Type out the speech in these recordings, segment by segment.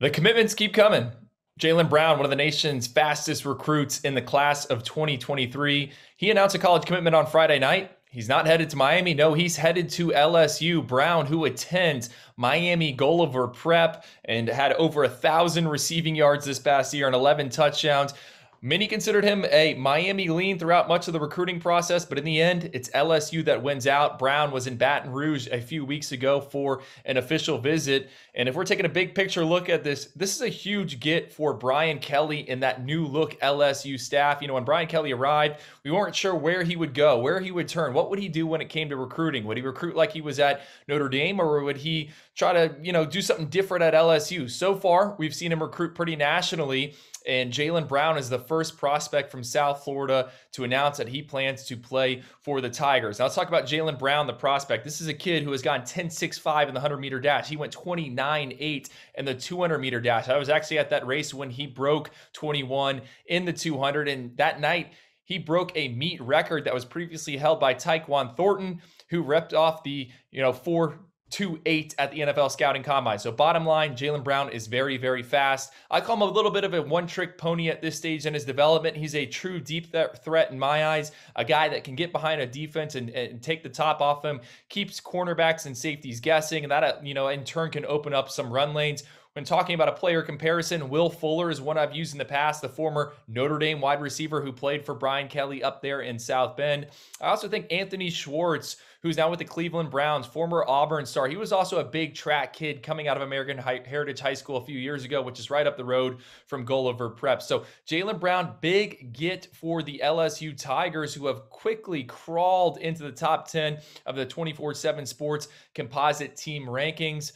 The commitments keep coming. Jalen Brown, one of the nation's fastest recruits in the class of 2023, he announced a college commitment on Friday night. He's not headed to Miami. No, he's headed to LSU. Brown, who attends Miami Gulliver Prep and had over 1,000 receiving yards this past year and 11 touchdowns. Many considered him a Miami lean throughout much of the recruiting process, but in the end, it's LSU that wins out. Brown was in Baton Rouge a few weeks ago for an official visit. And if we're taking a big picture look at this, this is a huge get for Brian Kelly and that new look LSU staff. You know, when Brian Kelly arrived, we weren't sure where he would go, where he would turn. What would he do when it came to recruiting? Would he recruit like he was at Notre Dame, or would he try to, do something different at LSU? So far, we've seen him recruit pretty nationally. And Jalen Brown is the first prospect from South Florida to announce that he plans to play for the Tigers. Now let's talk about Jalen Brown, the prospect. This is a kid who has gone 10.65 in the 100-meter dash. He went 29.8 in the 200-meter dash. I was actually at that race when he broke 21 in the 200. And that night, he broke a meet record that was previously held by Tyquan Thornton, who repped off the 4.28 at the NFL Scouting Combine. So bottom line, Jalen Brown is very, very fast. I call him a little bit of a one-trick pony at this stage in his development. He's a true deep threat in my eyes, a guy that can get behind a defense and take the top off him, keeps cornerbacks and safeties guessing, and that, in turn can open up some run lanes. When talking about a player comparison, Will Fuller is one I've used in the past, the former Notre Dame wide receiver who played for Brian Kelly up there in South Bend. I also think Anthony Schwartz, who's now with the Cleveland Browns, former Auburn star. He was also a big track kid coming out of American Heritage High School a few years ago, which is right up the road from Gulliver Prep. So Jalen Brown, big get for the LSU Tigers, who have quickly crawled into the top 10 of the 24/7 Sports composite team rankings.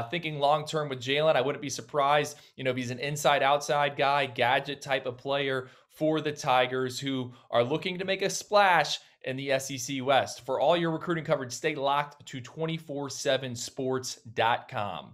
Thinking long-term with Jalen, I wouldn't be surprised, if he's an inside-outside guy, gadget type of player for the Tigers, who are looking to make a splash in the SEC West. For all your recruiting coverage, stay locked to 247sports.com.